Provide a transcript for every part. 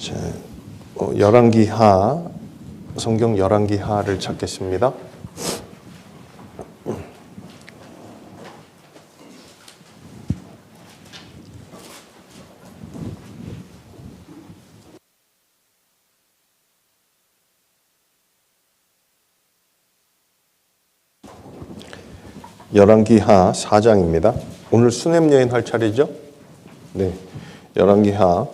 자, 열왕기하, 성경 열왕기하를 찾겠습니다. 열왕기하 4장입니다. 오늘 수냄 여인 할 차례죠? 네. 열왕기하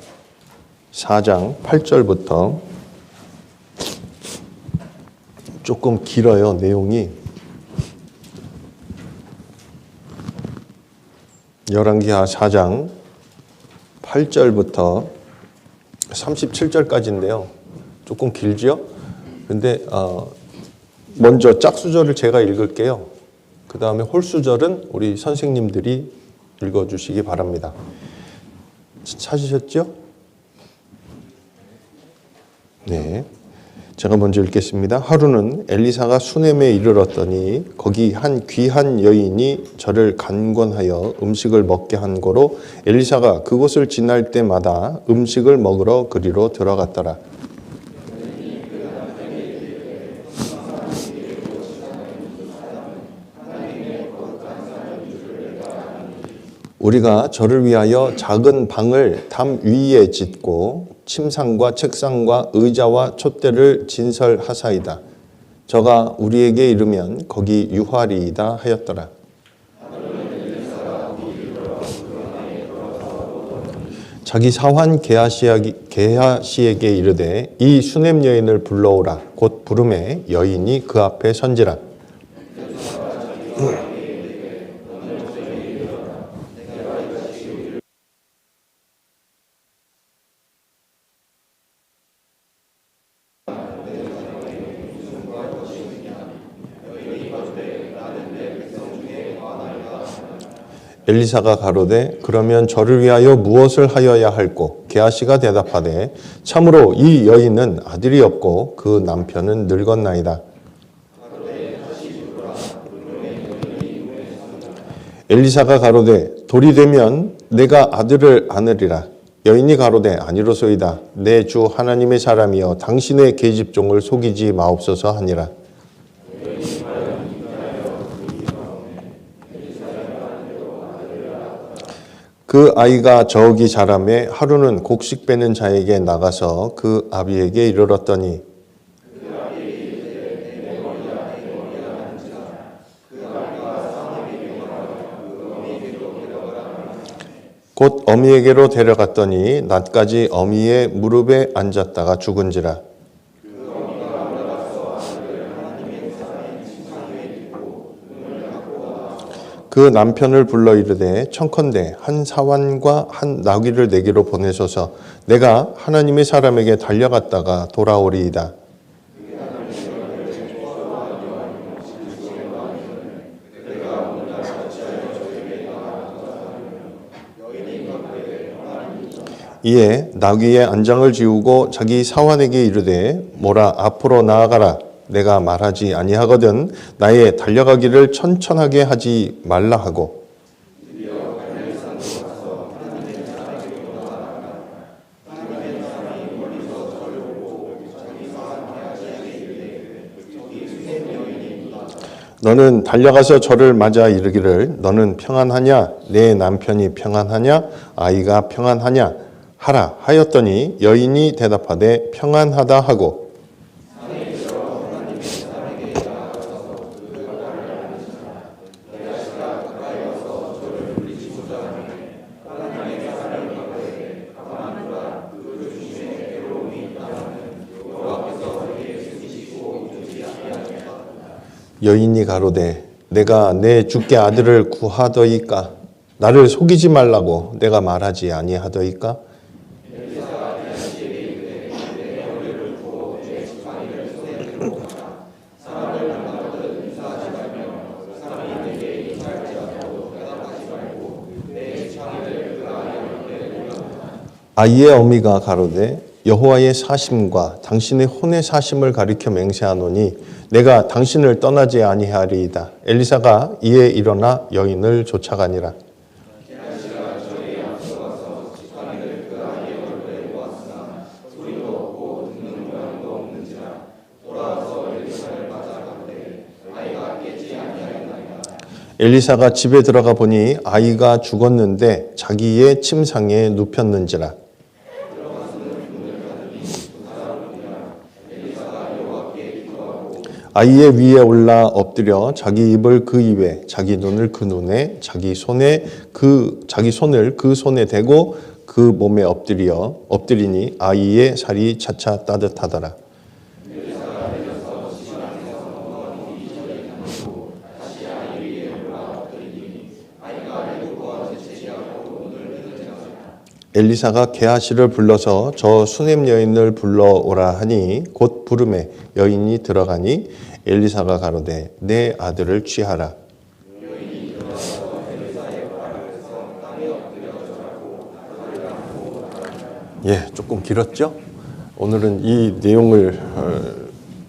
4장 8절부터 조금 길어요, 내용이. 열왕기하 4장 8절부터 37절까지인데요. 조금 길죠? 근데 먼저 짝수절을 제가 읽을게요. 그 다음에 홀수절은 우리 선생님들이 읽어주시기 바랍니다. 찾으셨죠? 네. 제가 먼저 읽겠습니다. 하루는 엘리사가 수넴에 이르렀더니 거기 한 귀한 여인이 저를 간권하여 음식을 먹게 한 거로 엘리사가 그곳을 지날 때마다 음식을 먹으러 그리로 들어갔더라. 우리가 저를 위하여 작은 방을 담 위에 짓고 침상과 책상과 의자와 촛대를 진설하사이다. 저가 우리에게 이르면 거기 유하리이다 하였더라. 자기 사환 게하시에게 이르되 이 수넴 여인을 불러오라. 곧 부름에 여인이 그 앞에 선지라. 엘리사가 가로되 그러면 저를 위하여 무엇을 하여야 할꼬? 게하시가 대답하되 참으로 이 여인은 아들이 없고 그 남편은 늙었나이다. 엘리사가 가로되 돌이 되면 내가 아들을 안으리라. 여인이 가로되 아니로소이다. 내 주 하나님의 사람이여 당신의 계집종을 속이지 마옵소서 하니라. 그 아이가 저기 자라매 하루는 곡식 빼는 자에게 나가서 그 아비에게 이르렀더니 곧 어미에게로 데려갔더니 낮까지 어미의 무릎에 앉았다가 죽은지라. 그 남편을 불러 이르되 청컨대 한 사환과 한 나귀를 내게로 보내소서. 내가 하나님의 사람에게 달려갔다가 돌아오리이다. 이에 나귀의 안장을 지우고 자기 사환에게 이르되 모라 앞으로 나아가라. 내가 말하지 아니하거든 나의 달려가기를 천천하게 하지 말라 하고 너는 달려가서 저를 맞아 이르기를 너는 평안하냐? 내 남편이 평안하냐? 아이가 평안하냐? 하라 하였더니 여인이 대답하되 평안하다 하고 여인이 가로되 내가 내 주께 아들을 구하더이까? 나를 속이지 말라고 내가 말하지 아니하더이까? 아이의 어미가 가로되 여호와의 사심과 당신의 혼의 사심을 가리켜 맹세하노니 내가 당신을 떠나지 아니하리이다. 엘리사가 이에 일어나 여인을 쫓아가니라. 엘리사가 집에 들어가 보니 아이가 죽었는데 자기의 침상에 눕혔는지라. 아이의 위에 올라 엎드려 자기 입을 그 입에, 자기 눈을 그 눈에, 자기 손을 그 손에 대고 그 몸에 엎드리니 아이의 살이 차차 따뜻하더라. 엘리사가 게하시를 불러서 저 수넴 여인을 불러오라 하니 곧 부름에 여인이 들어가니 엘리사가 가로되 내 아들을 취하라. 예, 조금 길었죠? 오늘은 이 내용을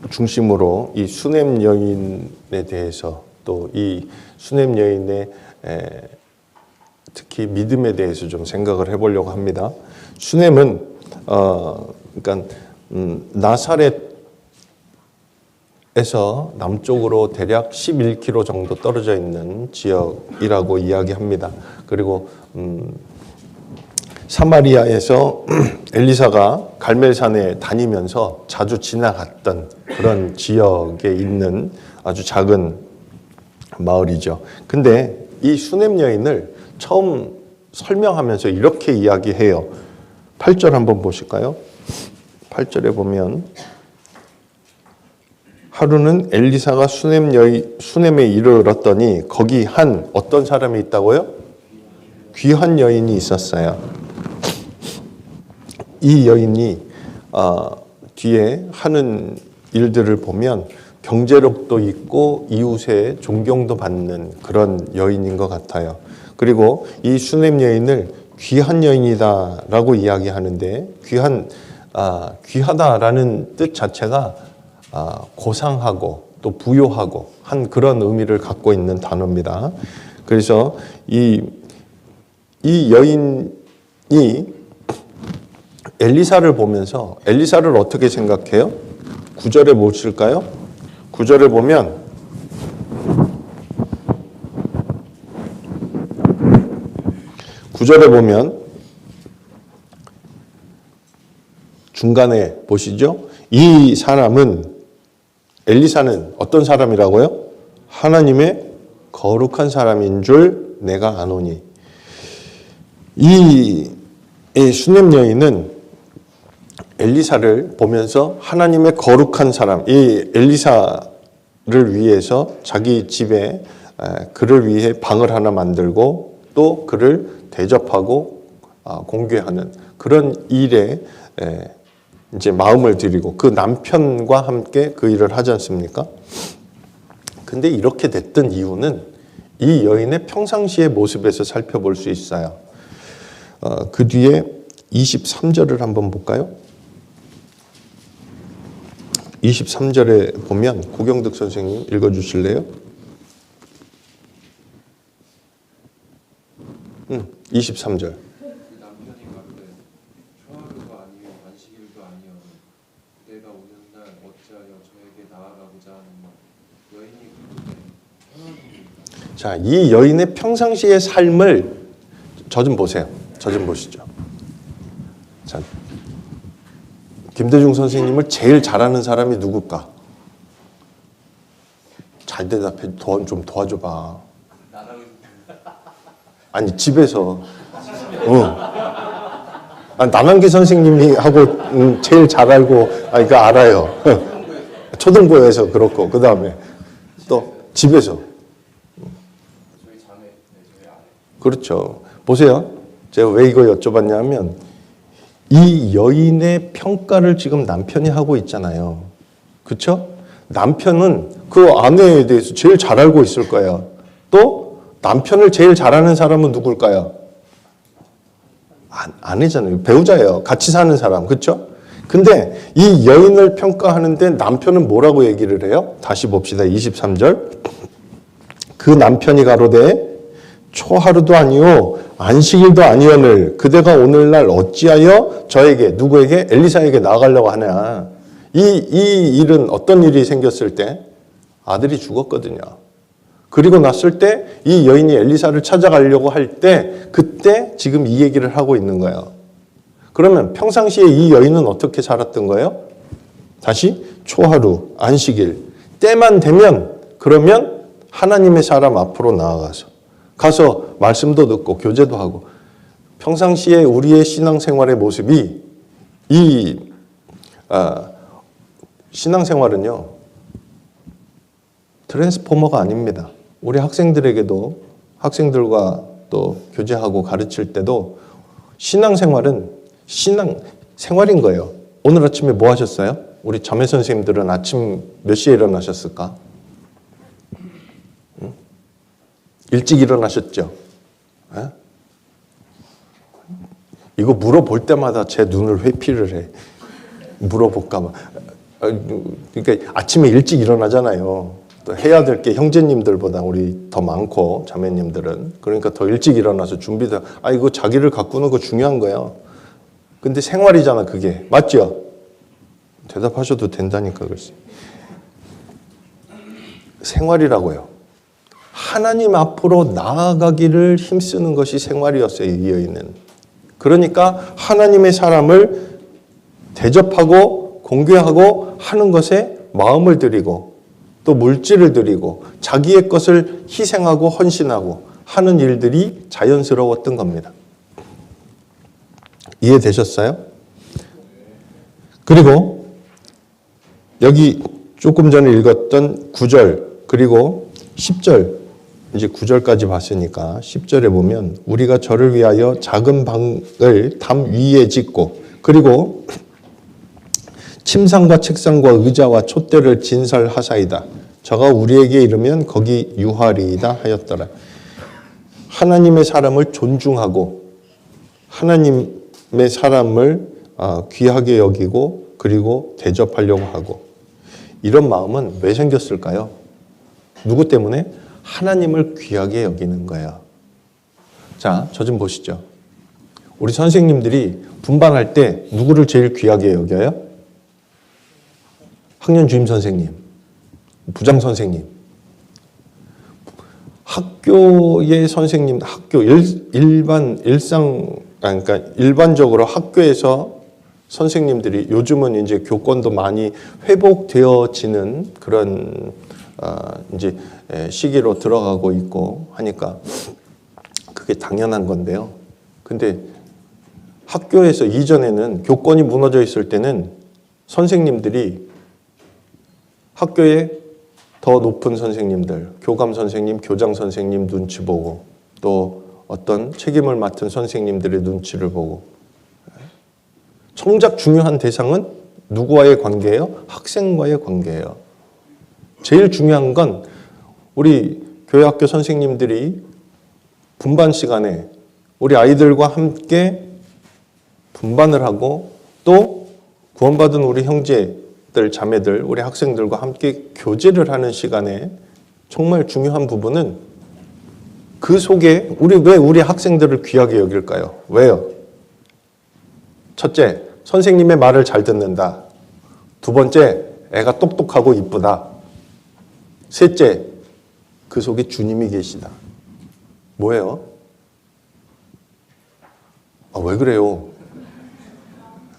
중심으로 이 수넴 여인에 대해서 또 이 수넴 여인의 특히 믿음에 대해서 좀 생각을 해보려고 합니다. 수넴은 그러니까 나사렛에서 남쪽으로 대략 11km 정도 떨어져 있는 지역이라고 이야기합니다. 그리고 사마리아에서 엘리사가 갈멜산에 다니면서 자주 지나갔던 그런 지역에 있는 아주 작은 마을이죠. 근데 이 수넴 여인을 처음 설명하면서 이렇게 이야기해요. 8절 한번 보실까요? 8절에 보면 하루는 엘리사가 수넴에 이르렀더니 거기 한 어떤 사람이 있다고요? 귀한 여인이 있었어요. 이 여인이 뒤에 하는 일들을 보면 경제력도 있고 이웃의 존경도 받는 그런 여인인 것 같아요. 그리고 이 수넴 여인을 귀한 여인이다라고 이야기하는데 귀하다라는 뜻 자체가 고상하고 또 부요하고 한 그런 의미를 갖고 있는 단어입니다. 그래서 이 여인이 엘리사를 보면서 엘리사를 어떻게 생각해요? 9절에 보실까요? 9절에 보면 중간에 보시죠. 이 사람은 엘리사는 어떤 사람이라고요? 하나님의 거룩한 사람인 줄 내가 아노니. 이 수넴 여인은 엘리사를 보면서 하나님의 거룩한 사람, 이 엘리사를 위해서 자기 집에 그를 위해 방을 하나 만들고 또 그를 대접하고 공개하는 그런 일에 이제 마음을 들이고 그 남편과 함께 그 일을 하지 않습니까? 근데 이렇게 됐던 이유는 이 여인의 평상시의 모습에서 살펴볼 수 있어요. 그 뒤에 23절을 한번 볼까요? 23절에 보면 고경득 선생님 읽어주실래요? 23절. 자, 이 여인의 평상시의 삶을 저 좀 보세요. 저 좀 보시죠. 자, 김대중 선생님을 제일 잘하는 사람이 누굴까? 잘 대답해. 좀 도와줘봐. 아니, 집에서. 남한기 선생님이 하고 제일 잘 알고, 이거 알아요. 초등부에서 그렇고, 그 다음에 또 집에서. 그렇죠. 보세요. 제가 왜 이거 여쭤봤냐면 이 여인의 평가를 지금 남편이 하고 있잖아요. 그렇죠? 남편은 그 아내에 대해서 제일 잘 알고 있을 거예요. 또 남편을 제일 잘하는 사람은 누굴까요? 아내잖아요. 배우자예요. 같이 사는 사람. 그렇죠? 근데 이 여인을 평가하는데 남편은 뭐라고 얘기를 해요? 다시 봅시다. 23절. 그 남편이 가로되 초하루도 아니요 안식일도 아니오늘 그대가 오늘날 어찌하여 저에게 누구에게 엘리사에게 나아가려고 하냐. 이 일은 어떤 일이 생겼을 때 아들이 죽었거든요. 그리고 났을 때 이 여인이 엘리사를 찾아가려고 할 때 그때 지금 이 얘기를 하고 있는 거예요. 그러면 평상시에 이 여인은 어떻게 살았던 거예요? 다시 초하루, 안식일, 때만 되면 그러면 하나님의 사람 앞으로 나아가서 가서 말씀도 듣고 교제도 하고 평상시에 우리의 신앙생활의 모습이 이 신앙생활은요 트랜스포머가 아닙니다. 우리 학생들에게도 학생들과 또 교제하고 가르칠 때도 신앙생활은 신앙생활인 거예요. 오늘 아침에 뭐 하셨어요? 우리 자매 선생님들은 아침 몇 시에 일어나셨을까? 일찍 일어나셨죠? 에? 이거 물어볼 때마다 제 눈을 회피를 해. 물어볼까 봐. 그러니까 아침에 일찍 일어나잖아요. 또 해야 될 게 형제님들보다 우리 더 많고 자매님들은. 그러니까 더 일찍 일어나서 준비도 이거 자기를 가꾸는 거 중요한 거예요. 근데 생활이잖아 그게. 맞죠? 대답하셔도 된다니까 글쎄. 생활이라고요. 하나님 앞으로 나아가기를 힘쓰는 것이 생활이었어요. 이 여인은. 그러니까 하나님의 사람을 대접하고 공개하고 하는 것에 마음을 들이고 또 물질을 들이고 자기의 것을 희생하고 헌신하고 하는 일들이 자연스러웠던 겁니다. 이해되셨어요? 그리고 여기 조금 전에 읽었던 9절 그리고 10절 이제 9절까지 봤으니까 10절에 보면 우리가 저를 위하여 작은 방을 담 위에 짓고 그리고 침상과 책상과 의자와 촛대를 진설하사이다. 저가 우리에게 이르면 거기 유하리이다 하였더라. 하나님의 사람을 존중하고 하나님의 사람을 귀하게 여기고 그리고 대접하려고 하고 이런 마음은 왜 생겼을까요? 누구 때문에? 하나님을 귀하게 여기는 거예요. 자, 저 좀 보시죠. 우리 선생님들이 분반할 때 누구를 제일 귀하게 여겨요? 학년 주임 선생님, 부장 선생님. 학교의 선생님, 그러니까 일반적으로 학교에서 선생님들이 요즘은 이제 교권도 많이 회복되어지는 그런 이제 시기로 들어가고 있고 하니까 그게 당연한 건데요. 근데 학교에서 이전에는 교권이 무너져 있을 때는 선생님들이 학교에 더 높은 선생님들, 교감 선생님, 교장 선생님 눈치 보고 또 어떤 책임을 맡은 선생님들의 눈치를 보고 정작 중요한 대상은 누구와의 관계예요? 학생과의 관계예요. 제일 중요한 건 우리 교회학교 선생님들이 분반 시간에 우리 아이들과 함께 분반을 하고 또 구원받은 우리 형제들, 자매들, 우리 학생들과 함께 교제를 하는 시간에 정말 중요한 부분은 그 속에 왜 우리 학생들을 귀하게 여길까요? 왜요? 첫째, 선생님의 말을 잘 듣는다. 두 번째, 애가 똑똑하고 이쁘다. 셋째, 그 속에 주님이 계시다. 뭐예요? 왜 그래요?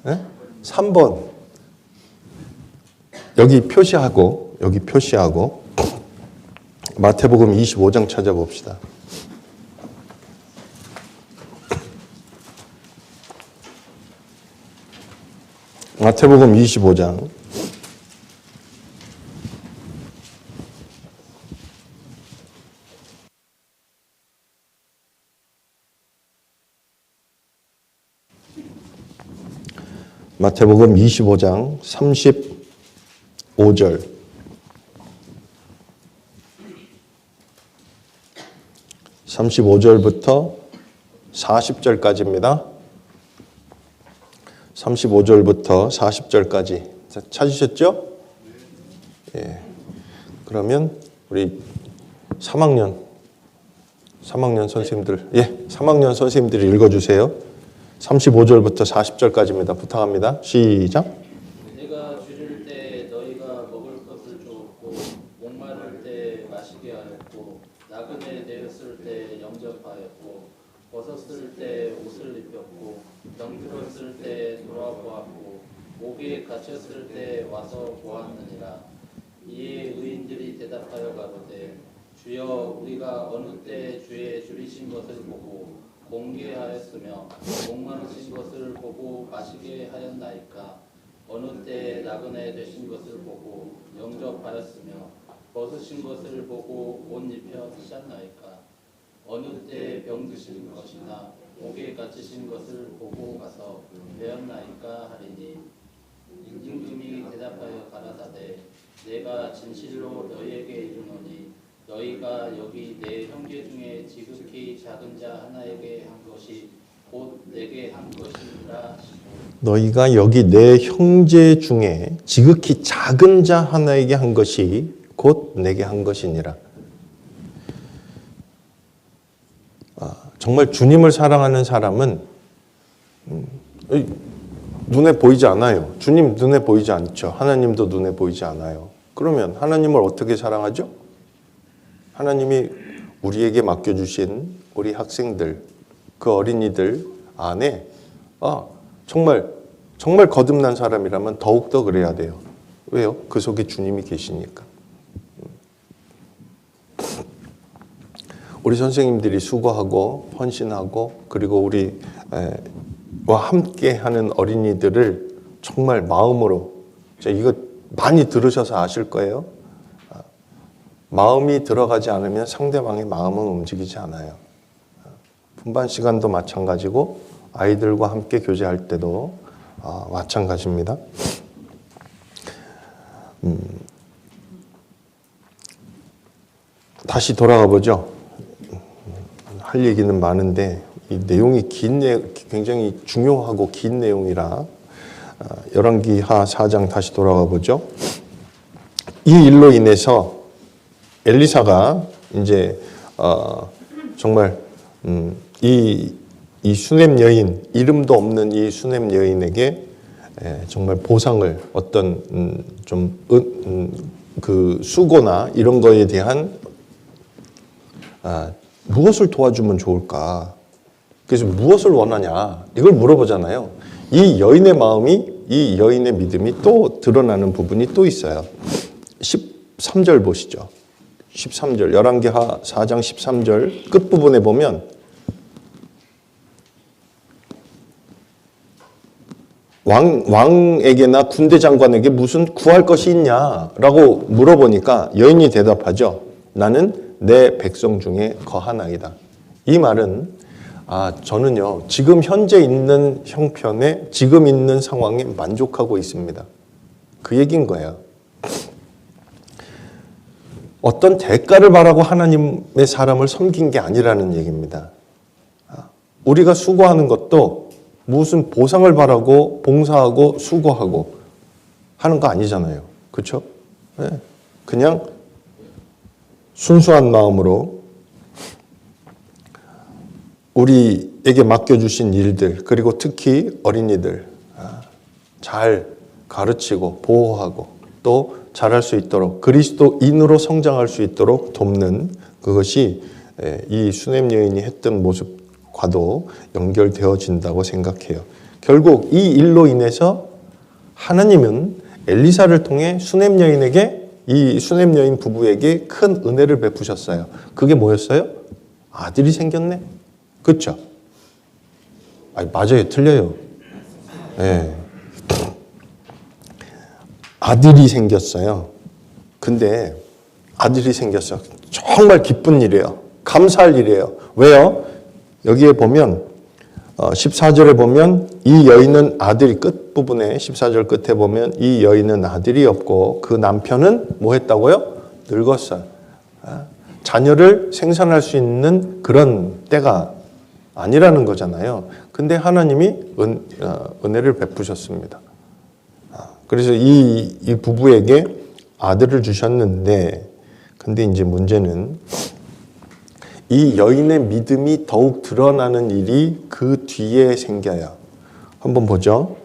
네? 3번. 여기 표시하고 마태복음 25장 찾아봅시다. 마태복음 25장 마태복음 25장 35절 35절부터 40절까지입니다. 35절부터 40절까지 찾으셨죠? 예. 그러면 우리 3학년 선생님들, 3학년 선생님들이 읽어주세요. 35절부터 40절까지입니다. 부탁합니다. 시작. 내가 줄일 때 너희가 먹을 것을 주었고 목마를 때 마시게 하였고 벗었을 때 옷을 입혔고 병들었을 때 돌아보았고 옥에 갇혔을 때 와서 보았느니라. 이에 의인들이 대답하여 가로되 주여 우리가 어느 때 주의 줄이신 것을 보고 공개하였으며 목마르신 것을 보고 마시게 하였나이까. 어느 때 나그네 되신 것을 보고 영접하였으며 벗으신 것을 보고 옷 입혀 주셨나이까. 어느 때 병드신 것이나 옥에 갇히신 것을 보고 가서 배웠나이까 하리니. 임금이 대답하여 가라사대 내가 진실로 너희에게 이르노니 너희가 여기 내 형제 중에 지극히 작은 자 하나에게 한 것이 곧 내게 한 것이니라. 너희가 여기 내 형제 중에 지극히 작은 자 하나에게 한 것이 곧 내게 한 것이니라. 정말 주님을 사랑하는 사람은 눈에 보이지 않아요. 주님 눈에 보이지 않죠. 하나님도 눈에 보이지 않아요. 그러면 하나님을 어떻게 사랑하죠? 하나님이 우리에게 맡겨주신 우리 학생들, 그 어린이들 안에 정말 거듭난 사람이라면 더욱더 그래야 돼요. 왜요? 그 속에 주님이 계시니까. 우리 선생님들이 수고하고 헌신하고 그리고 우리와 함께하는 어린이들을 정말 마음으로, 이거 많이 들으셔서 아실 거예요. 마음이 들어가지 않으면 상대방의 마음은 움직이지 않아요. 분반 시간도 마찬가지고 아이들과 함께 교제할 때도 마찬가지입니다. 다시 돌아가 보죠. 할 얘기는 많은데 이 내용이 굉장히 중요하고 긴 내용이라 열왕기하 4장 다시 돌아가 보죠. 이 일로 인해서 엘리사가 이제 정말 이 수넴 여인, 이름도 없는 이 수넴 여인에게 정말 보상을 어떤 그 수고나 이런 거에 대한 무엇을 도와주면 좋을까? 그래서 무엇을 원하냐? 이걸 물어보잖아요. 이 여인의 마음이, 이 여인의 믿음이 또 드러나는 부분이 또 있어요. 13절 보시죠. 13절, 열왕기하 4장 13절 끝부분에 보면 왕에게나 군대 장관에게 무슨 구할 것이 있냐라고 물어보니까 여인이 대답하죠. 나는 내 백성 중에 거하나이다. 이 말은 저는요 지금 현재 있는 형편에 지금 있는 상황에 만족하고 있습니다. 그 얘기인 거예요. 어떤 대가를 바라고 하나님의 사람을 섬긴 게 아니라는 얘기입니다. 우리가 수고하는 것도 무슨 보상을 바라고 봉사하고 수고하고 하는 거 아니잖아요. 그렇죠? 네. 그냥 순수한 마음으로 우리에게 맡겨주신 일들, 그리고 특히 어린이들 잘 가르치고 보호하고 또 잘할 수 있도록 그리스도인으로 성장할 수 있도록 돕는 그것이 이 수넴 여인이 했던 모습과도 연결되어진다고 생각해요. 결국 이 일로 인해서 하나님은 엘리사를 통해 수넴 여인에게, 이 수넴 여인 부부에게 큰 은혜를 베푸셨어요. 그게 뭐였어요? 아들이 생겼네. 그렇죠? 맞아요. 틀려요. 네. 아들이 생겼어요. 근데 아들이 생겼어요. 정말 기쁜 일이에요. 감사할 일이에요. 왜요? 여기에 보면 14절에 보면 이 여인은 아들이, 끝부분에 14절 끝에 보면 이 여인은 아들이 없고 그 남편은 뭐 했다고요? 늙었어요. 자녀를 생산할 수 있는 그런 때가 아니라는 거잖아요. 근데 하나님이 은혜를 베푸셨습니다. 그래서 이 부부에게 아들을 주셨는데, 근데 이제 문제는 이 여인의 믿음이 더욱 드러나는 일이 그 뒤에 생겨요. 한번 보죠.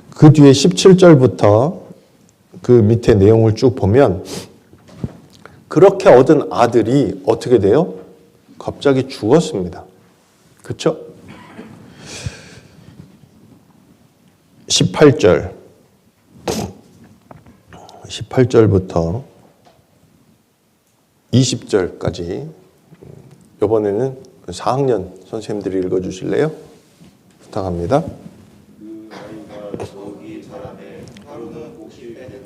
그 뒤에 17절부터 그 밑에 내용을 쭉 보면 그렇게 얻은 아들이 어떻게 돼요? 갑자기 죽었습니다. 그렇죠? 18절부터 20절까지 이번에는 4학년 선생님들이 읽어주실래요? 부탁합니다. 그 아이가 저기 자라매 하루는 몫이 빼는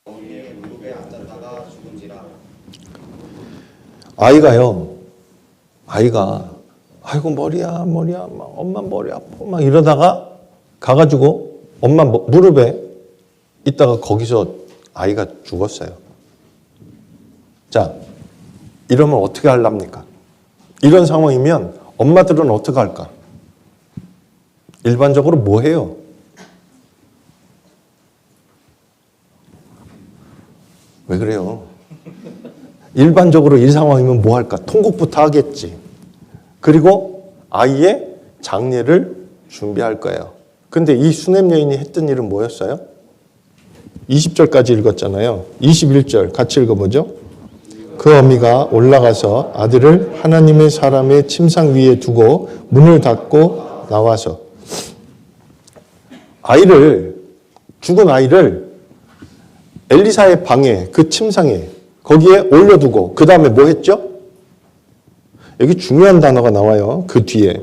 어미의 무릎에 앉았다가 죽은지라. 아이가 아이고 머리야 막 엄마 머리 아파 막 이러다가 가가지고 엄마 무릎에 있다가 거기서 아이가 죽었어요. 자, 이러면 어떻게 하랍니까? 이런 상황이면 엄마들은 어떻게 할까? 일반적으로 뭐 해요? 왜 그래요? 일반적으로 이 상황이면 뭐 할까? 통곡부터 하겠지. 그리고 아이의 장례를 준비할 거예요. 근데 이 수냄 여인이 했던 일은 뭐였어요? 20절까지 읽었잖아요. 21절 같이 읽어보죠. 그 어미가 올라가서 아들을 하나님의 사람의 침상 위에 두고 문을 닫고 나와서 죽은 아이를 엘리사의 방에 그 침상에 거기에 올려두고 그 다음에 뭐 했죠? 여기 중요한 단어가 나와요. 그 뒤에.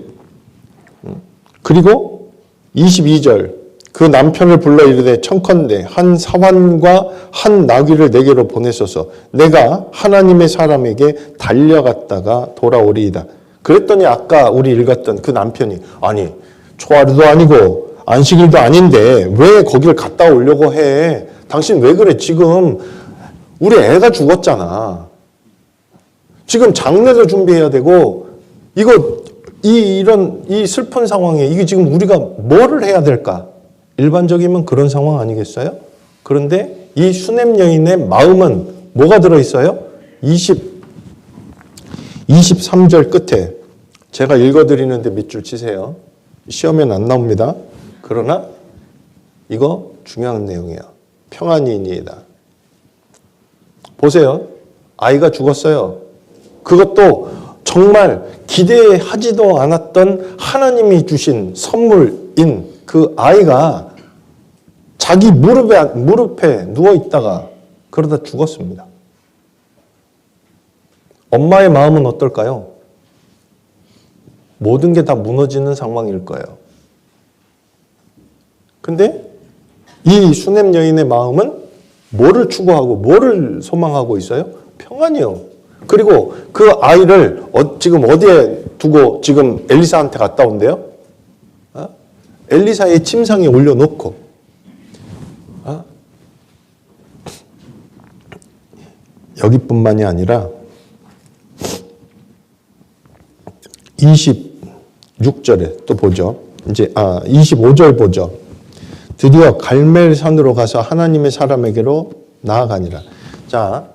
그리고 22절 그 남편을 불러 이르되 청컨대 한 사환과 한 나귀를 내게로 보내소서 내가 하나님의 사람에게 달려갔다가 돌아오리이다. 그랬더니 아까 우리 읽었던 그 남편이 아니 초하루도 아니고 안식일도 아닌데 왜 거기를 갔다 오려고 해? 당신 왜 그래? 지금 우리 애가 죽었잖아. 지금 장례도 준비해야 되고 이런 슬픈 상황에 이게 지금 우리가 뭐를 해야 될까? 일반적이면 그런 상황 아니겠어요? 그런데 이 수냄 여인의 마음은 뭐가 들어있어요? 23절 끝에 제가 읽어드리는데 밑줄 치세요. 시험엔 안 나옵니다. 그러나 이거 중요한 내용이에요. 평안이니이다. 보세요. 아이가 죽었어요. 그것도 정말 기대하지도 않았던 하나님이 주신 선물인 그 아이가 자기 무릎에 누워있다가 그러다 죽었습니다. 엄마의 마음은 어떨까요? 모든 게 다 무너지는 상황일 거예요. 근데 이 수냄 여인의 마음은 뭐를 추구하고 뭐를 소망하고 있어요? 평안이요. 그리고 그 아이를 지금 어디에 두고 지금 엘리사한테 갔다 온대요? 엘리사의 침상에 올려놓고 여기뿐만이 아니라 26절에 또 보죠. 이제 25절 보죠. 드디어 갈멜산으로 가서 하나님의 사람에게로 나아가니라. 자,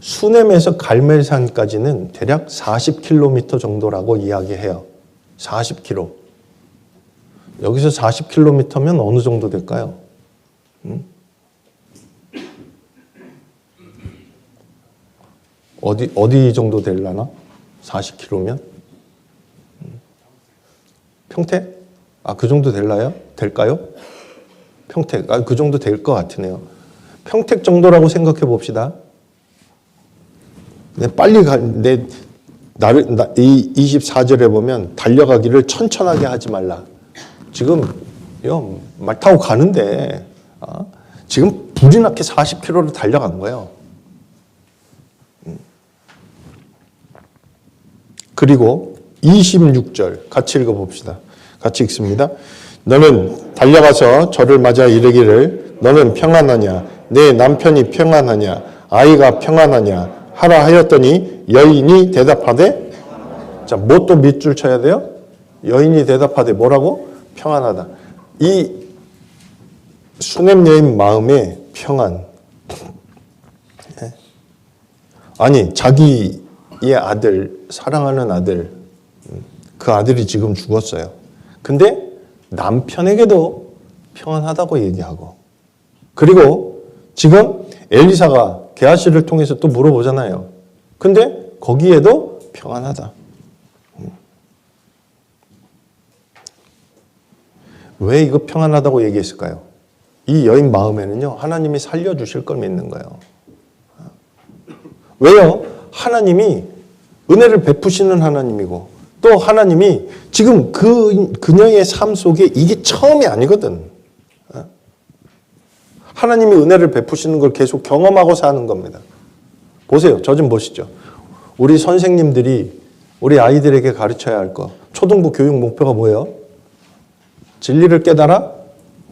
수넴에서 갈멜산까지는 대략 40km 정도라고 이야기해요. 40km. 여기서 40km면 어느 정도 될까요? 어디 정도 되려나? 40km면? 평택? 그 정도 될까요? 평택. 그 정도 될 것 같으네요. 평택 정도라고 생각해 봅시다. 빨리 이 24절에 보면 달려가기를 천천하게 하지 말라. 지금 말 타고 가는데 지금 불이 나게 40km를 달려간 거예요. 그리고 26절 같이 읽어봅시다. 같이 읽습니다. 너는 달려가서 저를 맞아 이르기를 너는 평안하냐? 내 남편이 평안하냐? 아이가 평안하냐? 하라 하였더니 여인이 대답하되 자, 뭐 또 밑줄 쳐야 돼요? 여인이 대답하되 뭐라고? 평안하다. 이 수냄 여인 마음의 평안. 아니 자기의 아들, 사랑하는 아들 그 아들이 지금 죽었어요. 근데 남편에게도 평안하다고 얘기하고, 그리고 지금 엘리사가 게하시를 통해서 또 물어보잖아요. 근데 거기에도 평안하다. 왜 이거 평안하다고 얘기했을까요? 이 여인 마음에는요, 하나님이 살려주실 걸 믿는 거예요. 왜요? 하나님이 은혜를 베푸시는 하나님이고, 또 하나님이 지금 그녀의 삶 속에 이게 처음이 아니거든. 하나님이 은혜를 베푸시는 걸 계속 경험하고 사는 겁니다. 보세요. 저 좀 보시죠. 우리 선생님들이 우리 아이들에게 가르쳐야 할 거. 초등부 교육 목표가 뭐예요? 진리를 깨달아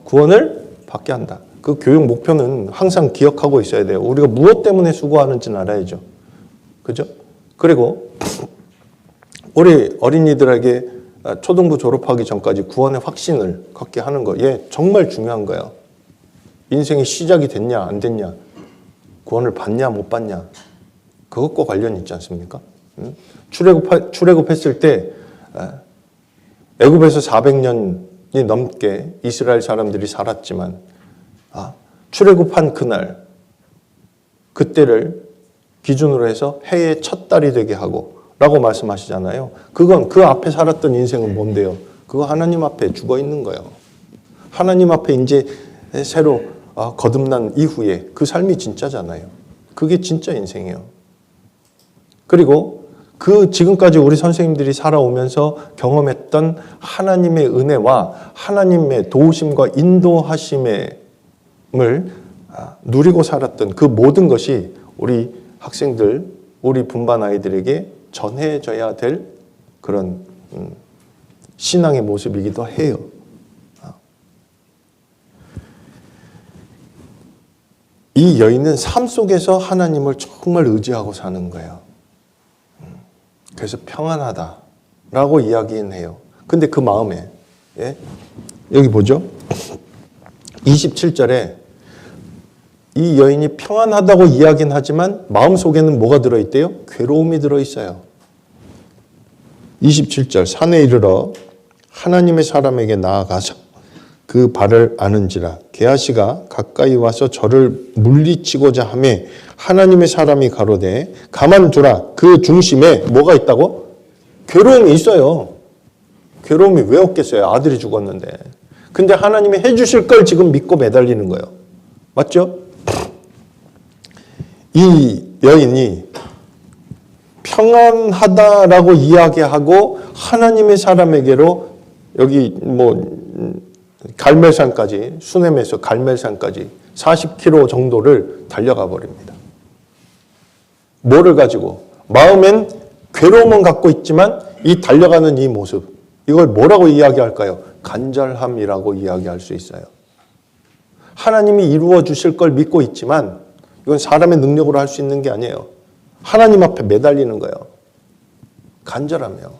구원을 받게 한다. 그 교육 목표는 항상 기억하고 있어야 돼요. 우리가 무엇 때문에 수고하는지는 알아야죠. 그죠? 그리고 우리 어린이들에게 초등부 졸업하기 전까지 구원의 확신을 갖게 하는 거. 예, 정말 중요한 거예요. 인생이 시작이 됐냐 안 됐냐, 구원을 받냐 못 받냐, 그것과 관련이 있지 않습니까? 출애굽했을 때 애굽에서 400년이 넘게 이스라엘 사람들이 살았지만 출애굽한 그날, 그때를 기준으로 해서 해의 첫 달이 되게 하고 라고 말씀하시잖아요. 그건 그 앞에 살았던 인생은 뭔데요? 그거 하나님 앞에 죽어 있는 거예요. 하나님 앞에 이제 새로 거듭난 이후에 그 삶이 진짜잖아요. 그게 진짜 인생이에요. 그리고 그 지금까지 우리 선생님들이 살아오면서 경험했던 하나님의 은혜와 하나님의 도우심과 인도하심을 누리고 살았던 그 모든 것이 우리 학생들, 우리 분반 아이들에게 전해져야 될 그런 신앙의 모습이기도 해요. 이 여인은 삶 속에서 하나님을 정말 의지하고 사는 거예요. 그래서 평안하다라고 이야기는 해요. 근데 그 마음에, 예? 여기 보죠. 27절에 이 여인이 평안하다고 이야기는 하지만 마음속에는 뭐가 들어있대요? 괴로움이 들어있어요. 27절, 산에 이르러 하나님의 사람에게 나아가서 그 발을 아는지라. 게하시가 가까이 와서 저를 물리치고자 하매 하나님의 사람이 가로되 가만두라. 그 중심에 뭐가 있다고? 괴로움이 있어요. 괴로움이 왜 없겠어요? 아들이 죽었는데. 근데 하나님이 해주실 걸 지금 믿고 매달리는 거예요. 맞죠? 이 여인이 평안하다라고 이야기하고 하나님의 사람에게로 여기 갈멜산까지, 수넴에서 갈멜산까지 40km 정도를 달려가 버립니다. 뭐를 가지고? 마음엔 괴로움은 갖고 있지만 이 달려가는 이 모습, 이걸 뭐라고 이야기할까요? 간절함이라고 이야기할 수 있어요. 하나님이 이루어 주실 걸 믿고 있지만 이건 사람의 능력으로 할 수 있는 게 아니에요. 하나님 앞에 매달리는 거예요. 간절하며.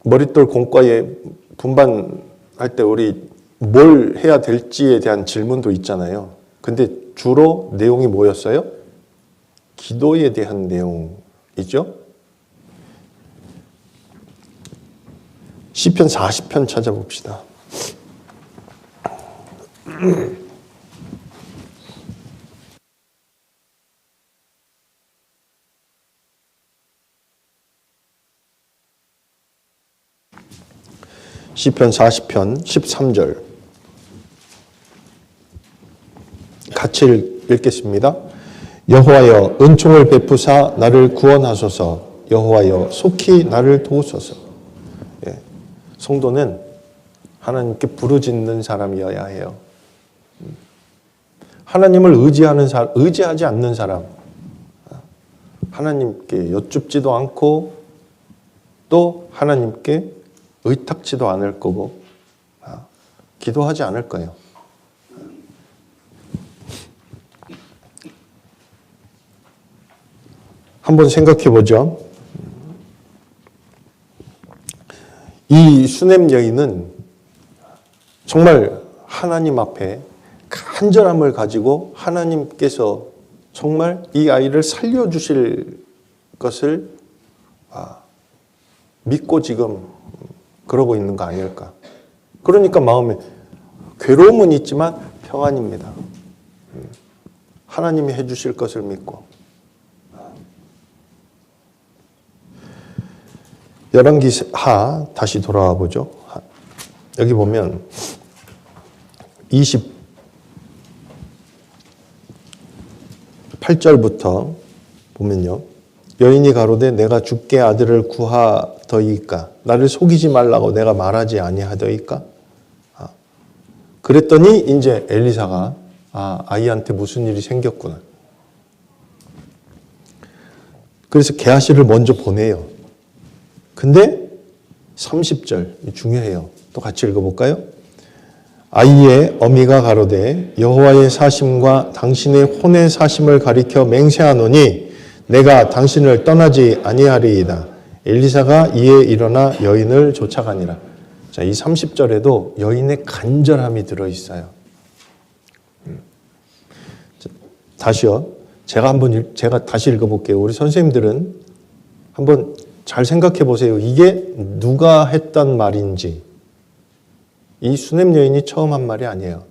머릿돌 공과에 분반할 때 우리 뭘 해야 될지에 대한 질문도 있잖아요. 근데 주로 내용이 뭐였어요? 기도에 대한 내용이죠. 시편 40편 찾아봅시다. 시편 40편 13절 같이 읽겠습니다. 여호와여 은총을 베푸사 나를 구원하소서. 여호와여 속히 나를 도우소서. 예. 성도는 하나님께 부르짖는 사람이어야 해요. 하나님을 의지하지 않는 사람, 하나님께 여쭙지도 않고 또 하나님께 의탁지도 않을 거고 기도하지 않을 거예요. 한번 생각해 보죠. 이 수넴 여인은 정말 하나님 앞에 간절함을 가지고 하나님께서 정말 이 아이를 살려주실 것을 믿고 지금 그러고 있는 거 아닐까. 그러니까 마음에 괴로움은 있지만 평안입니다. 하나님이 해주실 것을 믿고. 열왕기하 다시 돌아와 보죠. 여기 보면 28절부터 보면요. 여인이 가로되 내가 주께 아들을 구하더이까 나를 속이지 말라고 내가 말하지 아니하더이까. 그랬더니 이제 엘리사가 아이한테 무슨 일이 생겼구나. 그래서 게하시를 먼저 보내요. 근데 30절 중요해요. 또 같이 읽어볼까요? 아이의 어미가 가로되 여호와의 사심과 당신의 혼의 사심을 가리켜 맹세하노니 내가 당신을 떠나지 아니하리이다. 엘리사가 이에 일어나 여인을 쫓아가니라. 자, 이 30절에도 여인의 간절함이 들어있어요. 다시요. 제가 다시 읽어볼게요. 우리 선생님들은 한번 잘 생각해 보세요. 이게 누가 했던 말인지. 이 수냄 여인이 처음 한 말이 아니에요.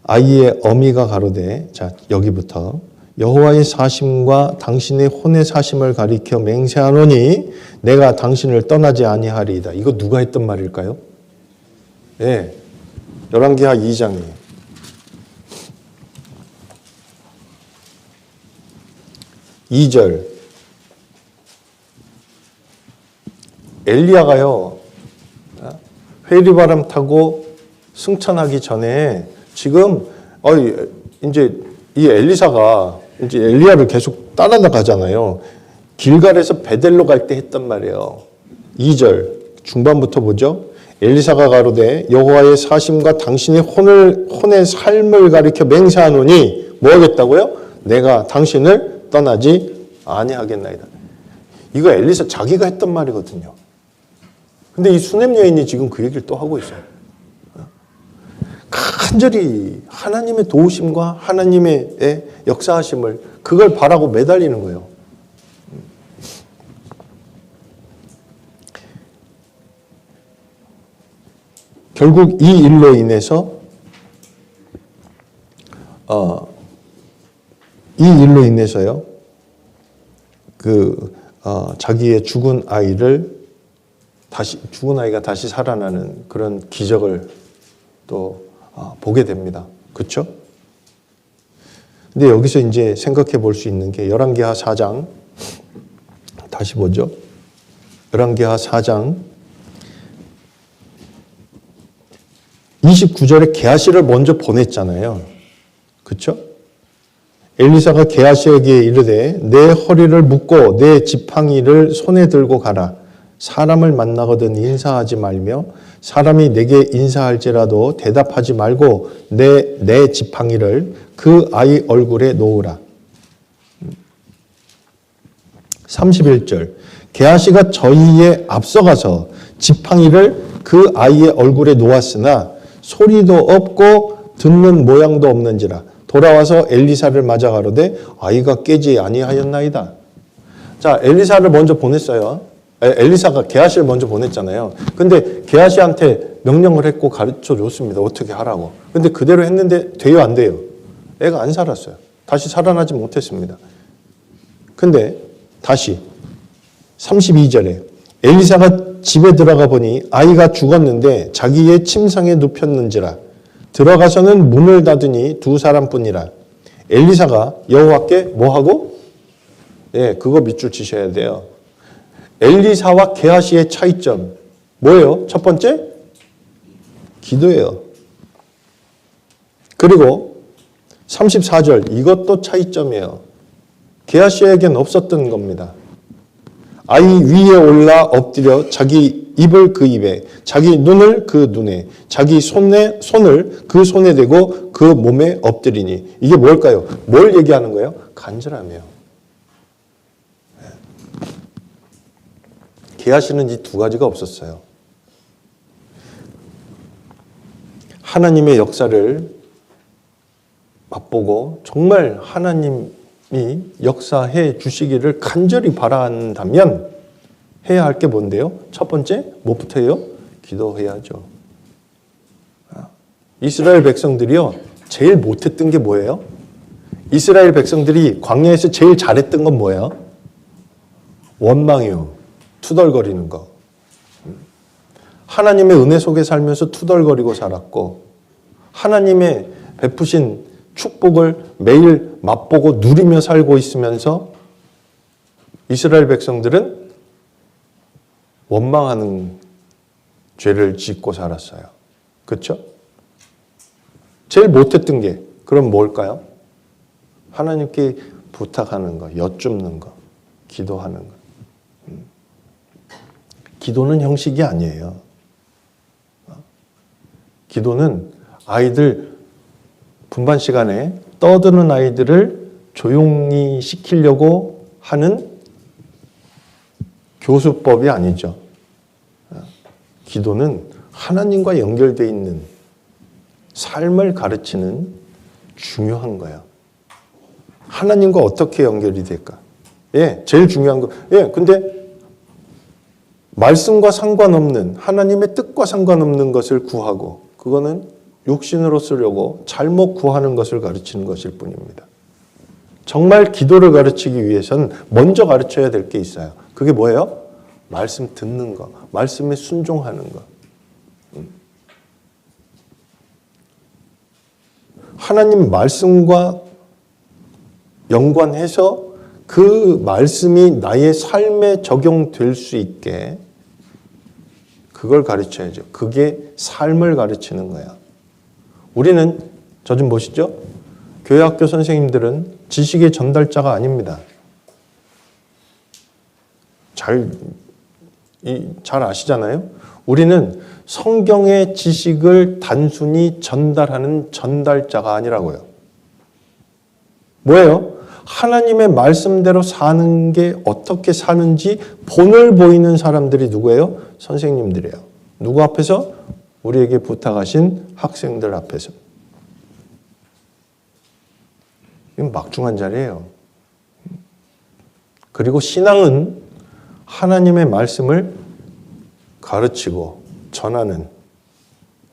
아이의 어미가 가로되, 자, 여기부터 여호와의 사심과 당신의 혼의 사심을 가리켜 맹세하노니 내가 당신을 떠나지 아니하리이다. 이거 누가 했던 말일까요? 네, 열왕기하 2장이에요. (2) 절 엘리야가요 회리바람 타고 승천하기 전에 지금 이제 이 엘리사가 이제 엘리야를 계속 따라가잖아요. 길갈에서 베델로 갈 때 했단 말이에요. 2절 중반부터 보죠. 엘리사가 가로되 여호와의 사심과 당신의 혼의 삶을 가리켜 맹세하노니 뭐 하겠다고요? 내가 당신을 떠나지 아니하겠나이다. 이거 엘리사 자기가 했던 말이거든요. 근데 이 수냄 여인이 지금 그 얘기를 또 하고 있어요. 간절히 하나님의 도우심과 하나님의 역사하심을 그걸 바라고 매달리는 거예요. 결국 이 일로 인해서요 자기의 죽은 아이가 다시 살아나는 그런 기적을 또 보게 됩니다. 그렇죠? 근데 여기서 이제 생각해 볼 수 있는 게 열왕기하 4장 다시 보죠. 열왕기하 4장 29절에 게하시를 먼저 보냈잖아요. 그렇죠? 엘리사가 게하시에게 이르되 내 허리를 묶고 내 지팡이를 손에 들고 가라. 사람을 만나거든 인사하지 말며 사람이 내게 인사할지라도 대답하지 말고 내 지팡이를 그 아이 얼굴에 놓으라. 31절 게하시가 저희에 앞서가서 지팡이를 그 아이의 얼굴에 놓았으나 소리도 없고 듣는 모양도 없는지라 돌아와서 엘리사를 맞아 가로되 아이가 깨지 아니하였나이다. 자, 엘리사를 먼저 보냈어요. 엘리사가 게하시를 먼저 보냈잖아요. 근데 게하시한테 명령을 했고 가르쳐 줬습니다. 어떻게 하라고. 근데 그대로 했는데 돼요, 안 돼요? 애가 안 살았어요. 다시 살아나지 못했습니다. 근데 다시 32절에 엘리사가 집에 들어가 보니 아이가 죽었는데 자기의 침상에 눕혔는지라 들어가서는 문을 닫으니 두 사람뿐이라. 엘리사가 여호와께 뭐하고? 그거 밑줄 치셔야 돼요. 엘리사와 게하시의 차이점 뭐예요? 첫 번째? 기도예요. 그리고 34절 이것도 차이점이에요. 게하시에겐 없었던 겁니다. 아이 위에 올라 엎드려 자기 입을 그 입에, 자기 눈을 그 눈에, 자기 손을 그 손에 대고 그 몸에 엎드리니. 이게 뭘까요? 뭘 얘기하는 거예요? 간절함이에요. 게하시는 이 두 가지가 없었어요. 하나님의 역사를 맛보고 정말 하나님이 역사해 주시기를 간절히 바란다면 해야 할 게 뭔데요? 첫 번째, 뭐부터 해요? 기도해야죠. 이스라엘 백성들이요, 제일 못했던 게 뭐예요? 이스라엘 백성들이 광야에서 제일 잘했던 건 뭐예요? 원망이요. 투덜거리는 거. 하나님의 은혜 속에 살면서 투덜거리고 살았고, 하나님의 베푸신 축복을 매일 맛보고 누리며 살고 있으면서 이스라엘 백성들은 원망하는 죄를 짓고 살았어요. 그렇죠? 제일 못했던 게 그럼 뭘까요? 하나님께 부탁하는 거, 여쭙는 거, 기도하는 거. 기도는 형식이 아니에요. 기도는 아이들 분반 시간에 떠드는 아이들을 조용히 시키려고 하는 교수법이 아니죠. 기도는 하나님과 연결되어 있는 삶을 가르치는 중요한 거예요. 하나님과 어떻게 연결이 될까? 예, 제일 중요한 거. 예, 근데 말씀과 상관없는, 하나님의 뜻과 상관없는 것을 구하고, 그거는 육신으로 쓰려고 잘못 구하는 것을 가르치는 것일 뿐입니다. 정말 기도를 가르치기 위해서는 먼저 가르쳐야 될 게 있어요. 그게 뭐예요? 말씀 듣는 거, 말씀에 순종하는 거. 하나님 말씀과 연관해서 그 말씀이 나의 삶에 적용될 수 있게 그걸 가르쳐야죠. 그게 삶을 가르치는 거야. 우리는, 저 좀 보시죠. 교회학교 선생님들은 지식의 전달자가 아닙니다. 잘 아시잖아요. 우리는 성경의 지식을 단순히 전달하는 전달자가 아니라고요. 뭐예요? 하나님의 말씀대로 사는 게 어떻게 사는지 본을 보이는 사람들이 누구예요? 선생님들이에요. 누구 앞에서? 우리에게 부탁하신 학생들 앞에서. 이건 막중한 자리예요. 그리고 신앙은 하나님의 말씀을 가르치고 전하는,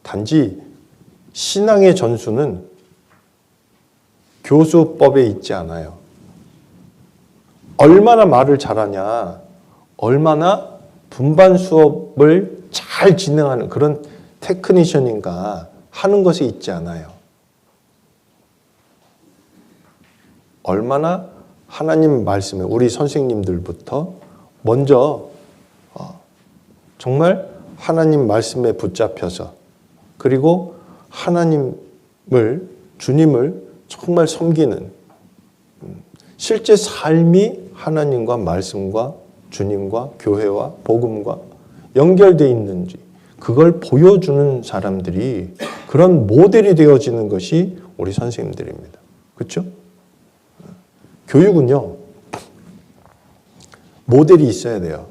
단지 신앙의 전수는 교수법에 있지 않아요. 얼마나 말을 잘하냐, 얼마나 분반 수업을 잘 진행하는 그런 테크니션인가 하는 것이 있지 않아요. 얼마나 하나님 말씀에 우리 선생님들부터 먼저 정말 하나님 말씀에 붙잡혀서, 그리고 주님을 정말 섬기는 실제 삶이 하나님과 말씀과 주님과 교회와 복음과 연결되어 있는지 그걸 보여주는 사람들이, 그런 모델이 되어지는 것이 우리 선생님들입니다. 그렇죠? 교육은요, 모델이 있어야 돼요.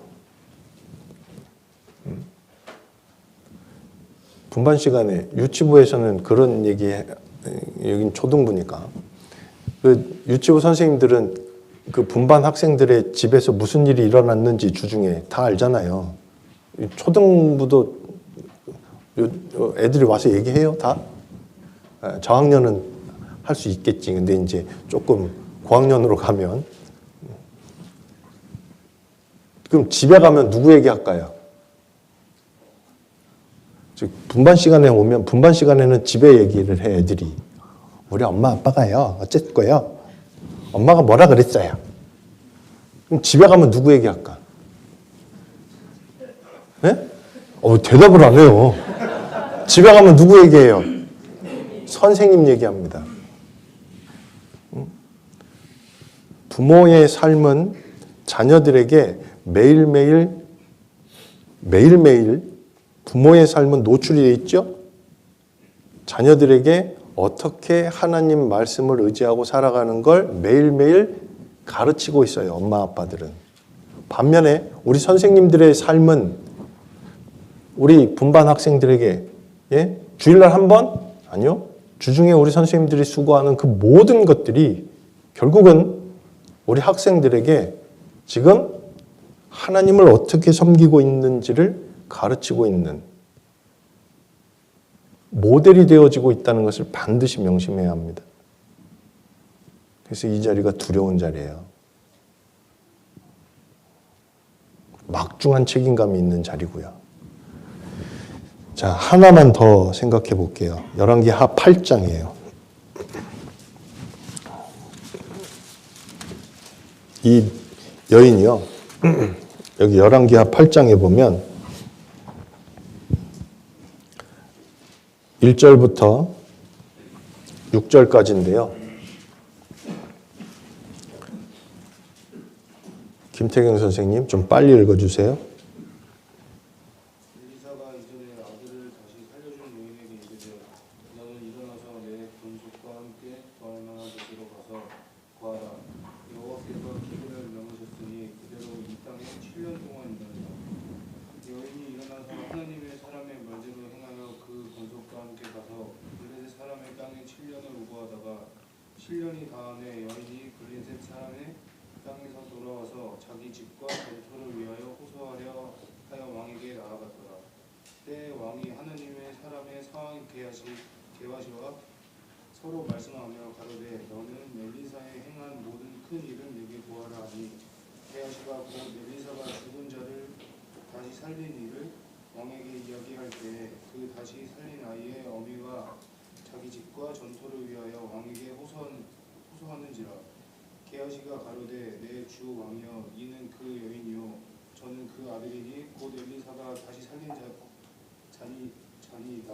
분반 시간에 유치부에서는 그런 얘기, 여긴 초등부니까, 그 유치부 선생님들은 그 분반 학생들의 집에서 무슨 일이 일어났는지 주중에 다 알잖아요. 초등부도 애들이 와서 얘기해요, 다? 저학년은 할 수 있겠지. 근데 이제 조금 고학년으로 가면, 그럼 집에 가면 누구 얘기할까요? 분반 시간에 오면, 분반 시간에는 집에 얘기를 해, 애들이. 우리 엄마 아빠가요, 어쨌고요, 엄마가 뭐라 그랬어요. 그럼 집에 가면 누구 얘기할까? 네? 대답을 안 해요. 집에 가면 누구 얘기해요? 선생님 얘기합니다. 부모의 삶은 자녀들에게 매일매일 부모의 삶은 노출이 되어 있죠? 자녀들에게 어떻게 하나님 말씀을 의지하고 살아가는 걸 매일매일 가르치고 있어요, 엄마 아빠들은. 반면에 우리 선생님들의 삶은 우리 분반 학생들에게, 예? 주일날 한 번? 아니요. 주중에 우리 선생님들이 수고하는 그 모든 것들이 결국은 우리 학생들에게 지금 하나님을 어떻게 섬기고 있는지를 가르치고 있는 모델이 되어지고 있다는 것을 반드시 명심해야 합니다. 그래서 이 자리가 두려운 자리예요. 막중한 책임감이 있는 자리고요. 자, 하나만 더 생각해 볼게요. 열왕기하 8장이에요. 이 여인이요. 여기 열왕기하 8장에 보면 1절부터 6절까지인데요. 김태경 선생님 좀 빨리 읽어주세요. 엘리사가 이전에 아들을 다시 살려준 여인에게 이르되 너는 일어나서 내 본속과 함께 구할 만한 곳으로 가서 구하라. 여호와께서 기근을 명하셨으니 그대로 이 땅에 7년 동안 일하리라. 여인이 일어나서 하나님의 사람의 말대로 행하여 그 본속과 함께 가서 블레셋 사람의 땅에 7년을 우거하다가 7년이 다음에 여인이 블레셋 사람의 땅에서 돌아와서 자기 집과 전토를 위하여 호소하려 하여 왕에게 나아갔더라. 때에 왕이 하나님의 사람의 상황 게하시와 서로 말씀하며 가로되 너는 엘리사의 행한 모든 큰 일을 내게 보아라 하니 게하시가 곧 엘리사가 죽은 자를 다시 살린 일을 왕에게 이야기할 때에 그 다시 살린 아이의 어미가 자기 집과 전토를 위하여 왕에게 호소하는지라. 게하시가 가로되 내 주 왕이여 이는 그 여인이요 저는 그 아들이니 곧 엘리사가 다시 살린 자니이다.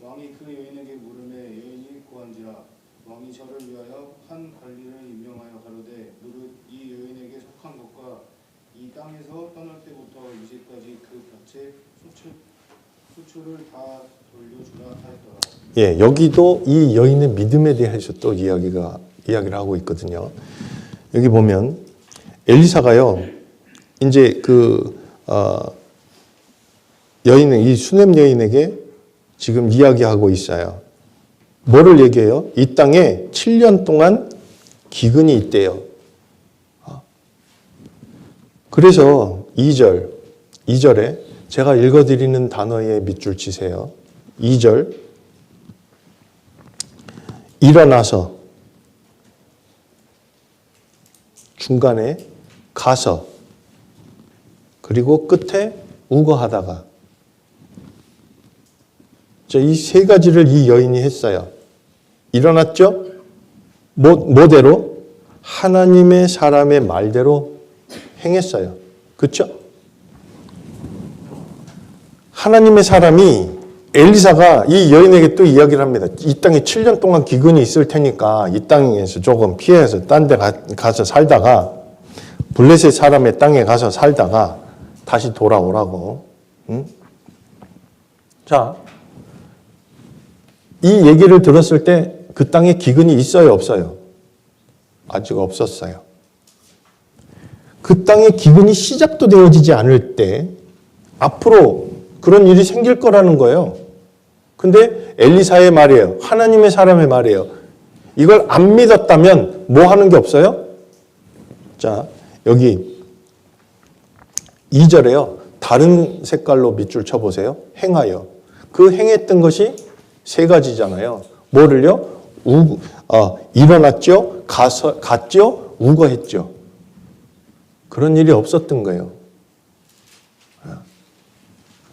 왕이 그 여인에게 물으매 여인이 고한지라. 왕이 저를 위하여 한 관리를 임명하여 가로되 무릇 이 여인에게 속한 것과 이 땅에서 떠날 때부터 이제까지 그 밭의 수출을 다 돌려주라 하였더라. 예, 여기도 이 여인의 믿음에 대해서 또 이야기를 하고 있거든요. 여기 보면 엘리사가요, 이제 이 수넴 여인에게 지금 이야기하고 있어요. 뭐를 얘기해요? 이 땅에 7년 동안 기근이 있대요. 그래서 2절에 제가 읽어드리는 단어에 밑줄 치세요. 2절 일어나서 중간에 가서 그리고 끝에 우거하다가 이 세 가지를 이 여인이 했어요. 일어났죠? 뭐대로? 하나님의 사람의 말대로 행했어요. 그렇죠? 하나님의 사람이 엘리사가 이 여인에게 또 이야기를 합니다. 이 땅에 7년 동안 기근이 있을 테니까 이 땅에서 조금 피해서 딴 데 가서 살다가 블레셋 사람의 땅에 가서 살다가 다시 돌아오라고. 응? 자, 이 얘기를 들었을 때 그 땅에 기근이 있어요, 없어요? 아직 없었어요. 그 땅에 기근이 시작도 되어지지 않을 때 앞으로 그런 일이 생길 거라는 거예요. 근데 엘리사의 말이에요. 하나님의 사람의 말이에요. 이걸 안 믿었다면 뭐 하는 게 없어요? 자, 여기 2절에요. 다른 색깔로 밑줄 쳐보세요. 행하여. 그 행했던 것이 세 가지잖아요. 뭐를요? 일어났죠? 갔죠? 우거했죠. 그런 일이 없었던 거예요.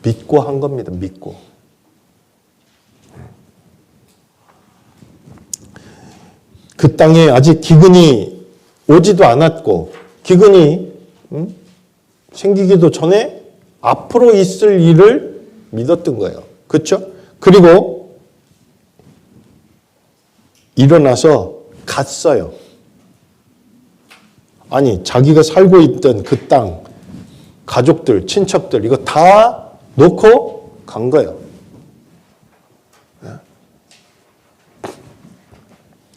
믿고 한 겁니다. 믿고. 그 땅에 아직 기근이 오지도 않았고 기근이 생기기도 전에 앞으로 있을 일을 믿었던 거예요. 그렇죠? 그리고 일어나서 갔어요. 아니, 자기가 살고 있던 그 땅, 가족들, 친척들 이거 다 놓고 간 거예요.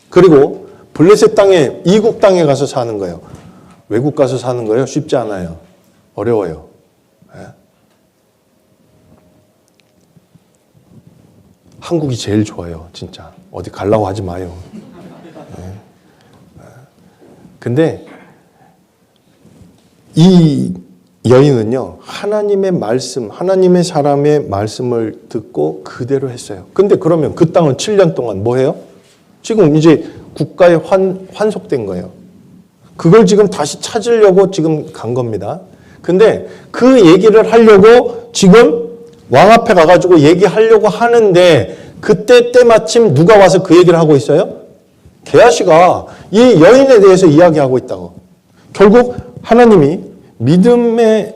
그리고 블레셋 땅에, 이국 땅에 가서 사는 거예요. 외국 가서 사는 거예요? 쉽지 않아요. 어려워요. 한국이 제일 좋아요, 진짜. 어디 가려고 하지 마요. 근데 이 여인은요, 하나님의 말씀, 하나님의 사람의 말씀을 듣고 그대로 했어요. 근데 그러면 그 땅은 7년 동안 뭐 해요? 지금 이제 국가에 환속된 거예요. 그걸 지금 다시 찾으려고 지금 간 겁니다. 근데 그 얘기를 하려고 지금 왕 앞에 가가지고 얘기하려고 하는데 그때 때마침 누가 와서 그 얘기를 하고 있어요? 게하시가 이 여인에 대해서 이야기하고 있다고. 결국 하나님이 믿음을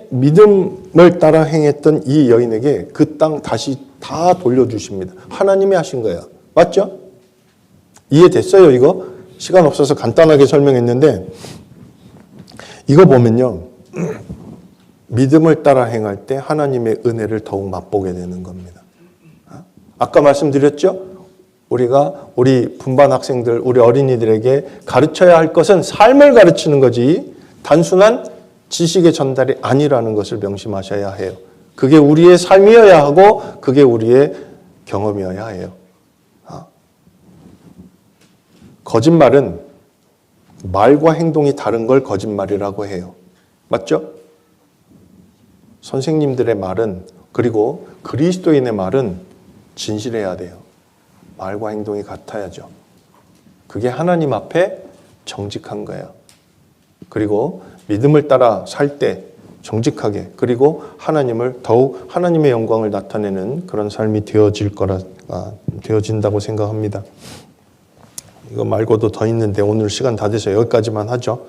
따라 행했던 이 여인에게 그 땅 다시 다 돌려주십니다. 하나님이 하신 거예요. 맞죠? 이해됐어요, 이거? 시간 없어서 간단하게 설명했는데, 이거 보면요, 믿음을 따라 행할 때 하나님의 은혜를 더욱 맛보게 되는 겁니다. 아까 말씀드렸죠? 우리 분반 학생들, 우리 어린이들에게 가르쳐야 할 것은 삶을 가르치는 거지, 단순한 지식의 전달이 아니라는 것을 명심하셔야 해요. 그게 우리의 삶이어야 하고 그게 우리의 경험이어야 해요. 거짓말은 말과 행동이 다른 걸 거짓말이라고 해요. 맞죠? 선생님들의 말은, 그리고 그리스도인의 말은 진실해야 돼요. 말과 행동이 같아야죠. 그게 하나님 앞에 정직한 거예요. 그리고 믿음을 따라 살 때 정직하게, 그리고 하나님을 더욱 하나님의 영광을 나타내는 그런 삶이 되어진다고 생각합니다. 이거 말고도 더 있는데 오늘 시간 다 돼서 여기까지만 하죠.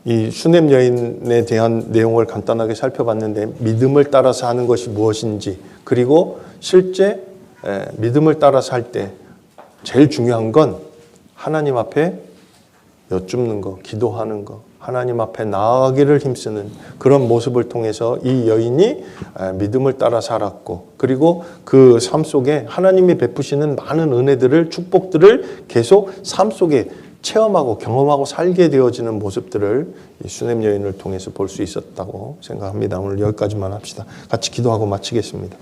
이 수넴 여인에 대한 내용을 간단하게 살펴봤는데, 믿음을 따라서 하는 것이 무엇인지, 그리고 실제 믿음을 따라서 할 때 제일 중요한 건 하나님 앞에 여쭙는 거, 기도하는 거, 하나님 앞에 나아가기를 힘쓰는 그런 모습을 통해서 이 여인이 믿음을 따라 살았고, 그리고 그 삶 속에 하나님이 베푸시는 많은 은혜들을, 축복들을 계속 삶 속에 체험하고 경험하고 살게 되어지는 모습들을 이 수넴 여인을 통해서 볼 수 있었다고 생각합니다. 오늘 여기까지만 합시다. 같이 기도하고 마치겠습니다.